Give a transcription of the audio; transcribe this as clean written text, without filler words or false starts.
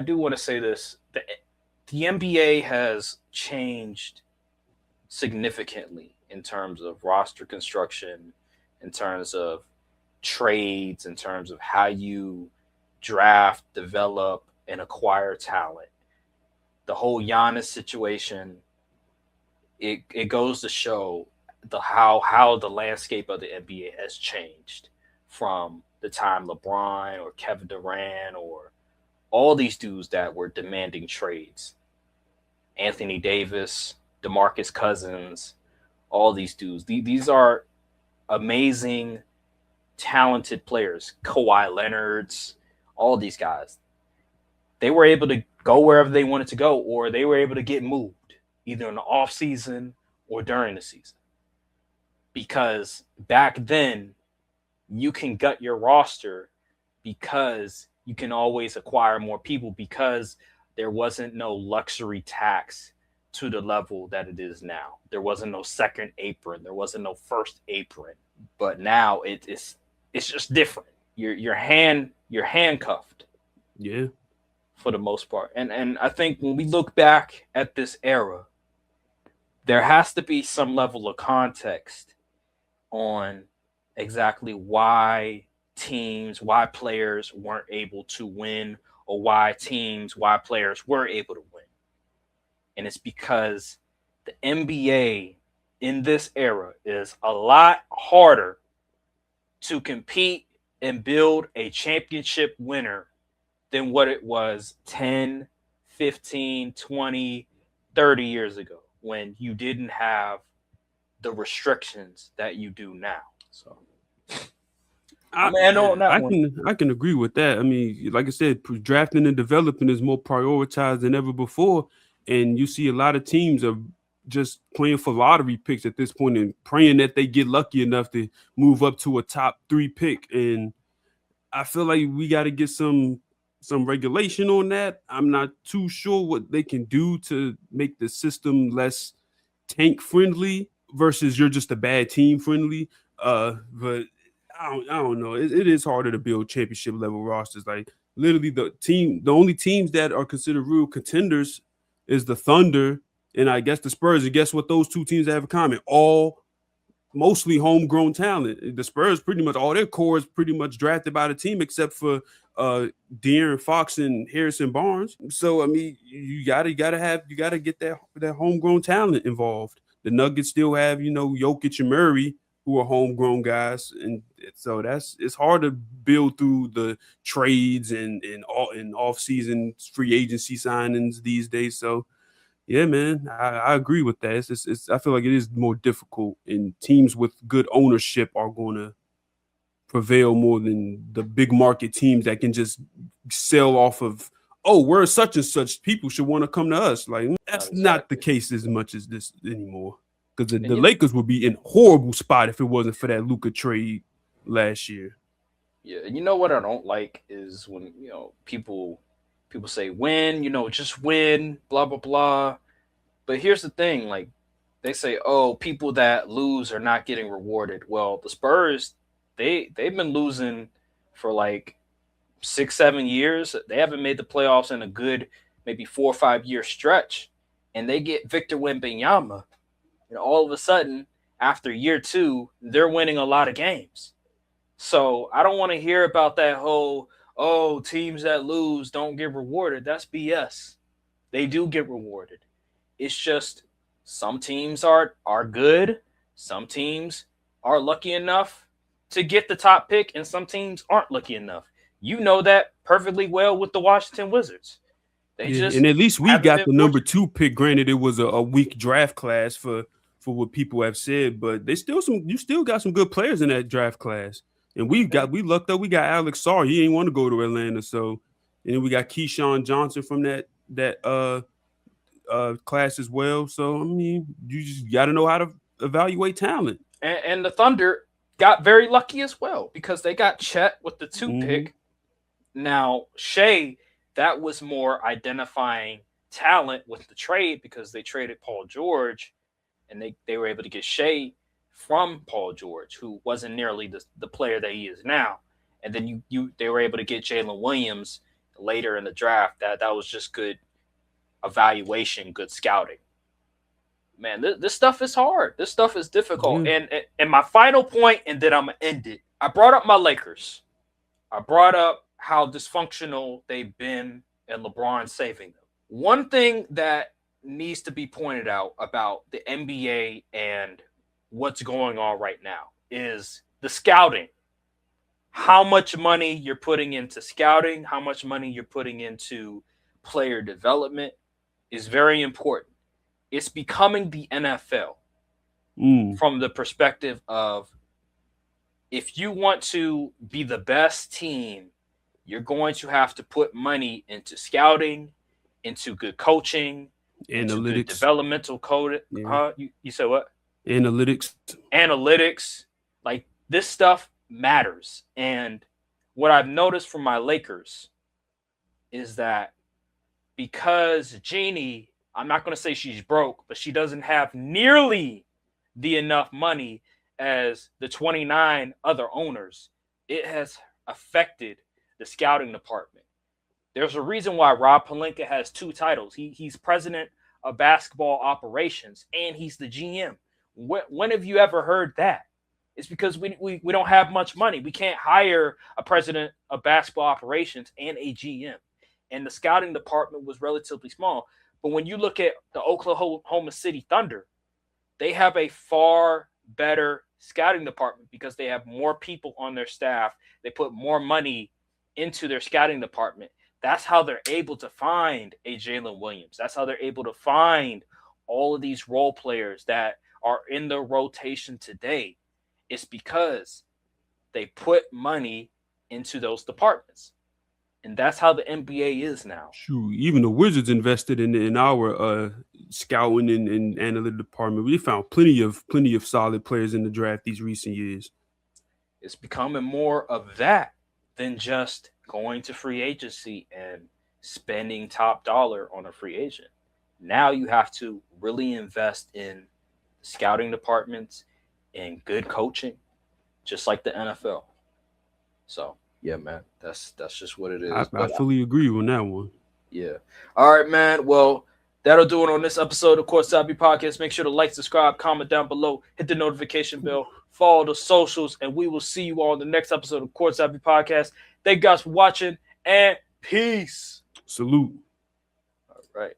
do want to say this: the NBA has changed significantly in terms of roster construction, in terms of trades, in terms of how you draft, develop, and acquire talent. The whole Giannis situation, it goes to show how the landscape of the NBA has changed from the time LeBron or Kevin Durant or all these dudes that were demanding trades. Anthony Davis, DeMarcus Cousins, all these dudes. These are amazing, talented players. Kawhi Leonard's, all these guys. They were able to go wherever they wanted to go, or they were able to get moved, either in the off season or during the season. Because back then, you can gut your roster because you can always acquire more people because there wasn't no luxury tax to the level that it is now. There wasn't no second apron. There wasn't no first apron. But now it's just different. You're handcuffed. Yeah. For the most part. And I think when we look back at this era, there has to be some level of context on exactly why players weren't able to win, or why players were able to win. And it's because the NBA in this era is a lot harder to compete and build a championship winner than what it was 10, 15, 20, 30 years ago when you didn't have the restrictions that you do now. So on that one. I can agree with that. I mean, like I said, drafting and developing is more prioritized than ever before, and you see a lot of teams are just playing for lottery picks at this point and praying that they get lucky enough to move up to a top 3 pick. And I feel like we got to get some regulation on that. I'm not too sure what they can do to make the system less tank friendly versus you're just a bad team friendly. But I don't know. It is harder to build championship level rosters. Like literally the only teams that are considered real contenders is the Thunder and I guess the Spurs. And guess what those two teams have in common? All mostly homegrown talent. The Spurs pretty much all their core is pretty much drafted by the team except for De'Aaron Fox and Harrison Barnes. So I mean, you gotta get that homegrown talent involved. The Nuggets still have Jokic and Murray who are homegrown guys, and so it's hard to build through the trades and off season free agency signings these days. So yeah, man, I agree with that. I feel like it is more difficult, and teams with good ownership are going to prevail more than the big market teams that can just sell off of, oh, we're such and such. People should want to come to us. Like, that's not the case as much as this anymore. Because the Lakers would be in a horrible spot if it wasn't for that Luka trade last year. Yeah, and you know what I don't like is when people say win, just win, blah blah blah. But here's the thing, like they say, oh, people that lose are not getting rewarded. Well, the Spurs, they've been losing for like 6-7 years. They haven't made the playoffs in a good maybe 4 or 5 year stretch, and they get Victor Wembanyama, and all of a sudden after year 2, they're winning a lot of games. So I don't want to hear about that whole, oh, teams that lose don't get rewarded. That's BS. They do get rewarded. It's just some teams are good. Some teams are lucky enough to get the top pick, and some teams aren't lucky enough. You know that perfectly well with the Washington Wizards. And at least we got the number 2 pick. Granted, it was a weak draft class for what people have said, but you still got some good players in that draft class. And we lucked up. We got Alex Sarr. He ain't want to go to Atlanta. So, and then we got Keyshawn Johnson from that class as well. So, I mean, you just got to know how to evaluate talent. And the Thunder got very lucky as well because they got Chet with the 2 pick. Now, Shea, that was more identifying talent with the trade because they traded Paul George, and they were able to get Shea from Paul George, who wasn't nearly the player that he is now. And then they were able to get Jalen Williams later in the draft, that was just good evaluation, good scouting. Man, this stuff is hard. This stuff is difficult. Yeah. And my final point, and then I'm gonna end it. I brought up my Lakers. I brought up how dysfunctional they've been and LeBron saving them. One thing that needs to be pointed out about the NBA and what's going on right now is the scouting. How much money you're putting into scouting, how much money you're putting into player development is very important. It's becoming the NFL from the perspective of, if you want to be the best team, you're going to have to put money into scouting, into good coaching, into good Analytics. developmental code. Yeah. You said what? Analytics. Analytics. Like, this stuff matters. And what I've noticed from my Lakers is that because Jeannie, I'm not going to say she's broke, but she doesn't have nearly the enough money as the 29 other owners, it has affected the scouting department. There's a reason why Rob Pelinka has 2 titles. He's president of basketball operations and he's the GM. When have you ever heard that? It's because we don't have much money. We can't hire a president of basketball operations and a GM. And the scouting department was relatively small. But when you look at the Oklahoma City Thunder, they have a far better scouting department because they have more people on their staff. They put more money into their scouting department. That's how they're able to find a Jalen Williams. That's how they're able to find all of these role players that are in the rotation today. It's because they put money into those departments. And that's how the NBA is now. Shoot, even the Wizards invested in our scouting and analytic department. We found plenty of solid players in the draft these recent years. It's becoming more of that than just going to free agency and spending top dollar on a free agent. Now you have to really invest in scouting departments and good coaching, just like the NFL. So yeah, man, that's just what it is. I fully agree on that one. Yeah. All right, man. Well, that'll do it on this episode of Courtside Podcast. Make sure to like, subscribe, comment down below, hit the notification bell, follow the socials, and we will see you all in the next episode of Courtside Podcast. Thank you guys for watching, and peace. Salute.